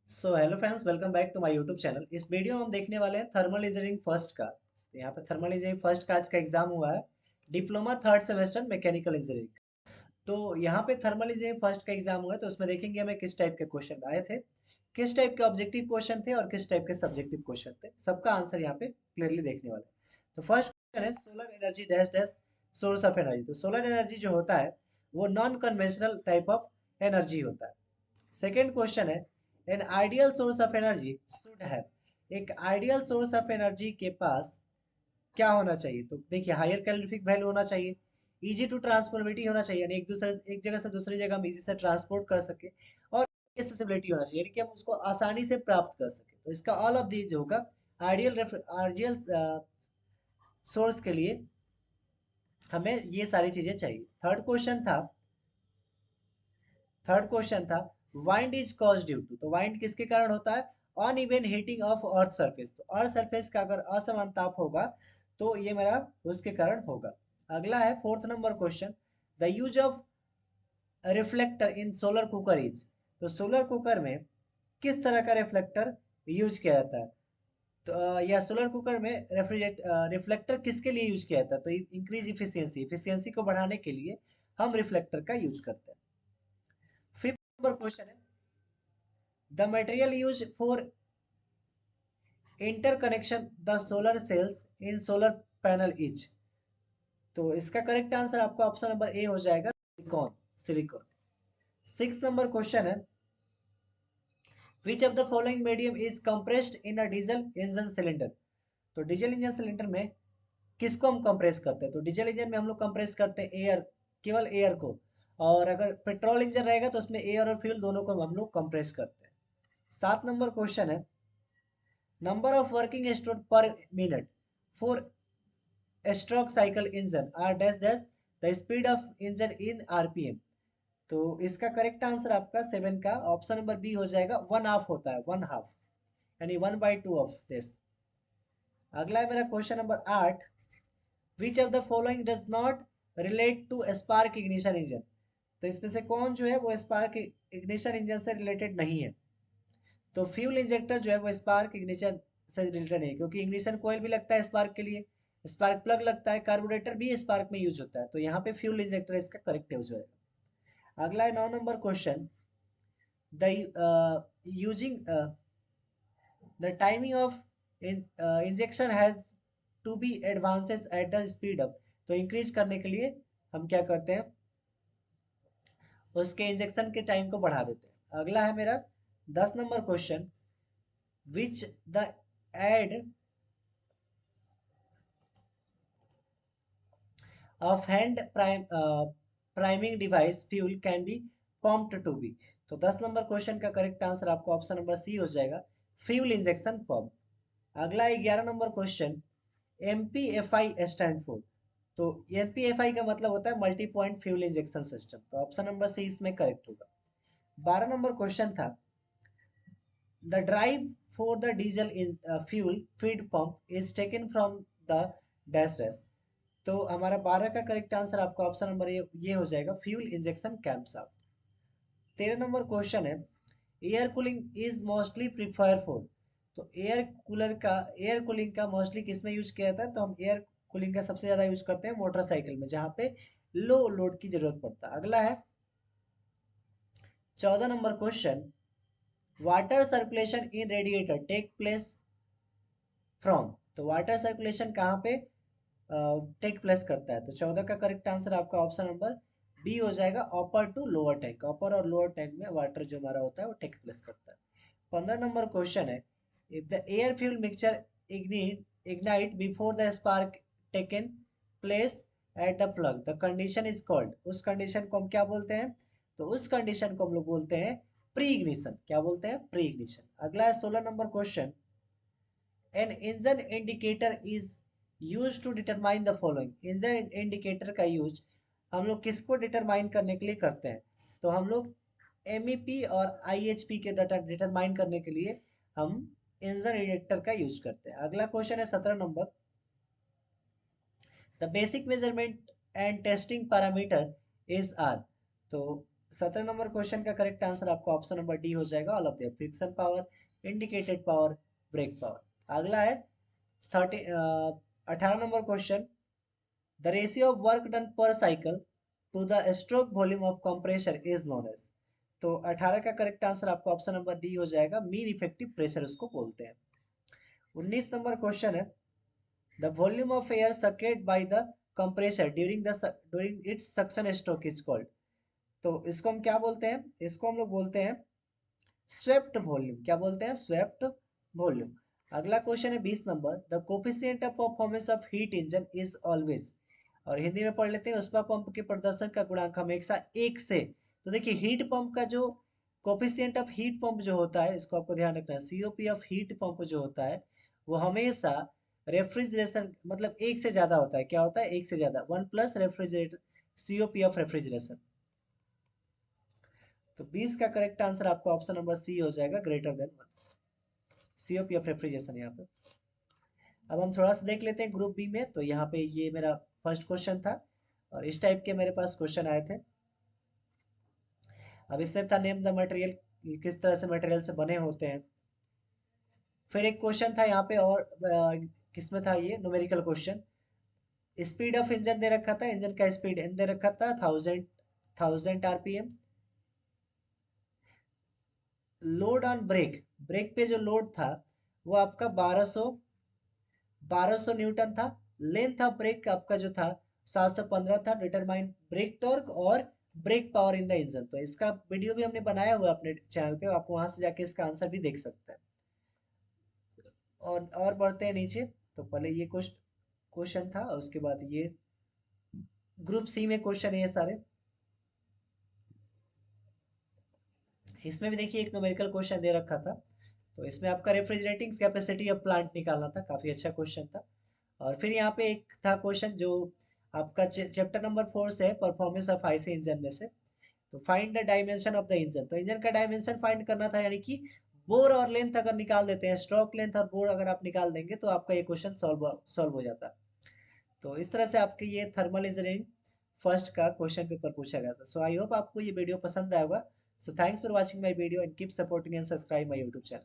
So hello friends, welcome back to my YouTube channel. इस video में हम देखने वाले हैं थर्मल इंजीनियरिंग फर्स्ट का। तो यहाँ पे थर्मल इंजीनियरिंग फर्स्ट का आज का एग्जाम हुआ है, diploma third semester mechanical engineering. तो यहाँ पे थर्मल इंजीनियरिंग फर्स्ट का एग्जाम हुआ है, तो उसमें देखेंगे हमें किस टाइप के क्वेश्चन आए थे, किस टाइप के ऑब्जेक्टिव क्वेश्चन थे और किस टाइप के सब्जेक्टिव क्वेश्चन थे। सबका आंसर यहाँ पे क्लियरली देखने वाले हैं। तो फर्स्ट क्वेश्चन है solar energy dash dash source of energy. तो सोलर एनर्जी जो होता है वो non conventional type of energy होता है। सेकेंड क्वेश्चन है an ideal source of energy should have. एक आइडियल सोर्स ऑफ एनर्जी के पास क्या होना चाहिए? तो देखिए, हायर कैलोरीफिक वैल्यू होना चाहिए, इजी टू ट्रांसपोर्टेबिलिटी होना चाहिए, यानी एक जगह से दूसरी जगह हम इजी से ट्रांसपोर्ट कर सके, और एक्सेसिबिलिटी होना चाहिए, यानी कि हम उसको आसानी से प्राप्त कर सके। तो इसका ऑल ऑफ दीज होगा आइडियल आइडियल सोर्स के लिए हमें ये सारी चीजें चाहिए। थर्ड क्वेश्चन था wind is cause due to. तो वाइंड किसके कारण होता है? On even heating of earth surface. तो अर्थ सरफेस का अगर असमान ताप होगा तो ये मेरा उसके कारण होगा। अगला है fourth number question, the use of reflector in solar cooker is. तो सोलर कुकर में किस तरह का रिफ्लेक्टर यूज किया जाता है? तो या सोलर कुकर में रिफ्लेक्टर किसके लिए यूज किया जाता है? तो इंक्रीज इफिशियंसी, इफिशियंसी को बढ़ाने के लिए हम रिफ्लेक्टर का यूज करते हैं। फिफ्थ नंबर क्वेश्चन है the material use for interconnection the solar cells in solar panel is. तो इसका करेक्ट आंसर आपका ऑप्शन नंबर ए हो जाएगा, silicon. Silicon. Six number question है which of the following medium is compressed in a diesel engine cylinder. तो diesel engine cylinder में किसको हम कंप्रेस करते हैं? तो डीजल इंजन में हम लोग कंप्रेस करते हैं एयर, केवल एयर को। और अगर पेट्रोल इंजन रहेगा तो उसमें एयर और फ्यूल दोनों को हम लोग कंप्रेस करते हैं। सात नंबर क्वेश्चन है number of working stroke per minute four stroke cycle engine are dash dash the speed of engine in RPM. तो इसका करेक्ट आंसर आपका सेवन का ऑप्शन नंबर बी हो जाएगा, वन हाफ होता है, वन हाफ, यानी 1/2 ऑफ दिस। अगला है मेरा question number 8, which of the following does not relate to spark ignition engine. तो इसमें से कौन जो है वो स्पार्क इग्निशन इंजन से रिलेटेड नहीं है? तो फ्यूल इंजेक्टर जो है वो स्पार्क इग्निशन से रिलेटेड नहीं है, क्योंकि इग्निशन कोयल भी लगता है स्पार्क के लिए, स्पार्क प्लग लगता है, कार्बोरेटर भी स्पार्क में यूज होता है। तो यहाँ पे फ्यूल इंजेक्टर इसका करेक्ट यूज होगा। अगला है 9 number question, the using the timing of injection has to be advances at the speed up. तो इंक्रीज करने के लिए हम क्या करते हैं, उसके इंजेक्शन के टाइम को बढ़ा देते हैं। अगला है मेरा 10 number question, which the aid of hand priming device fuel can be pumped to be. तो 10 नंबर क्वेश्चन का करेक्ट आंसर आपको ऑप्शन नंबर सी हो जाएगा, फ्यूल इंजेक्शन पंप। अगला 11 number question, MPFI stand for. तो एमपीएफआई का मतलब होता है multi point fuel injection system. तो ऑप्शन नंबर सी इसमें करेक्ट होगा। 12 नंबर क्वेश्चन था the drive for the diesel in fuel feed pump is taken from the dash dash. तो हमारा 12 का करेक्ट आंसर आपका ऑप्शन नंबर ये हो जाएगा, फ्यूल इंजेक्शन कैंपशाफ्ट। 13 नंबर क्वेश्चन है air cooling is mostly prefer for. तो एयर कूलिंग का मोस्टली किस में यूज किया जाता है? तो हम एयर कूलिंग का सबसे ज्यादा यूज करते हैं मोटरसाइकिल में, जहाँ पे लो लोड की जरूरत पड़ता है। अगला है 14 number question, water circulation in radiator take place from. तो वाटर सर्कुलेशन कहाँ पे टेक प्लेस करता है? तो 14 का करेक्ट आंसर आपका ऑप्शन नंबर बी हो जाएगा, upper to lower tank. Upper और लोअर टैंक में वाटर जो हमारा होता है वो टेक प्लेस करता है। 15 नंबर क्वेश्चन है if the air fuel mixture ignite before the spark taken place at the plug the condition is called. उस कंडीशन को हम क्या बोलते हैं? तो उस कंडीशन को हम लोग बोलते हैं प्री इग्निशन। क्या बोलते हैं? Pre ignition. अगला है 16 number question, an engine indicator is use to determine the following. Engine indicator का यूज हम लोग किसको डिटरमाइन करने के लिए करते हैं? तो हम लोग एमईपी और आईएचपी के डाटा डिटरमाइन करने के लिए हम इंजन इंडिकेटर का यूज करते हैं। अगला क्वेश्चन है 17 नंबर, the basic measurement and testing parameter is are. तो 17 नंबर क्वेश्चन का करेक्ट आंसर आपका ऑप्शन नंबर डी हो जाएगा, all of the friction power, indicated power, brake power. अगला है 18 number question, the ratio of work done per cycle to the stroke volume of compressor is known as. तो 18 का correct answer आपका option number D हो जाएगा, mean effective pressure उसको बोलते हैं। 19 नंबर क्वेश्चन है, the volume of air sacked by the compressor during its suction stroke is called. तो इसको हम क्या बोलते हैं, इसको हम लोग बोलते हैं स्वेप्ट वॉल्यूम। क्या बोलते हैं, स्वेप्ट वॉल्यूम। अगला क्वेश्चन है 20 number, the coefficient of performance of heat engine is always. और हिंदी में पढ़ लेते हैं, उष्मा पंप के प्रदर्शन का गुणांक हमेशा एक से। तो देखिए हीट पंप का जो कोफिशिएंट ऑफ हीट पंप जो होता है, इसको आपको ध्यान रखना है, सीओपी ऑफ हीट पंप जो होता है वो हमेशा रेफ्रिजरेशन मतलब एक से ज्यादा होता है। क्या होता है, एक से ज्यादा, one plus refrigerator, COP of refrigeration. तो 20 का करेक्ट आंसर आपका ऑप्शन नंबर सी हो जाएगा, greater than one, COP of refrigeration यहाँ पे। अब हम थोड़ा सा देख लेते हैं ग्रुप बी में। तो यहाँ पे ये मेरा फर्स्ट क्वेश्चन था और इस टाइप के मेरे पास क्वेश्चन आए थे। अब इसमें था नेम द मटेरियल, किस तरह से मटेरियल से बने होते हैं। फिर एक क्वेश्चन था यहाँ पे और किसमें था, ये numerical question. Speed of engine दे रखा था, इंजन का स्पीड एन दे रखा था 1000 RPM. Load on brake, brake पे जो लोड था वो आपका 1200 न्यूटन था। लेंथ ऑफ ब्रेक आपका जो था 715 था। डिटरमाइन ब्रेक टॉर्क और brake power in the engine. तो इसका वीडियो भी हमने बनाया हुआ है अपने चैनल पे, आप वहां से जाके इसका आंसर भी देख सकते हैं। और बढ़ते हैं नीचे। तो पहले ये क्वेश्चन था और उसके बाद ये ग्रुप सी में क्वेश्चन है ये सारे। इसमें भी देखिए एक न्यूमेरिकल क्वेश्चन दे रखा था। तो इसमें आपका रेफ्रिजरेटिंग कैपेसिटी ऑफ प्लांट निकालना था, काफी अच्छा क्वेश्चन था। और फिर यहाँ पे एक था क्वेश्चन जो आपका चैप्टर नंबर 4 से है, परफॉर्मेंस ऑफ आईसी इंजन में से। तो find the dimension of the engine. तो इंजन का डायमेंशन फाइंड करना था, यानी कि बोर और लेंथ अगर निकाल देते हैं, स्ट्रोक लेंथ और बोर अगर आप निकाल देंगे तो आपका ये क्वेश्चन सॉल्व हो जाता। तो इस तरह से आपके ये थर्मल इंजीनियरिंग फर्स्ट का क्वेश्चन पेपर पूछा गया था। सो आई होप आपको ये वीडियो पसंद आया होगा। So thanks for watching my video and keep supporting and subscribe my YouTube channel.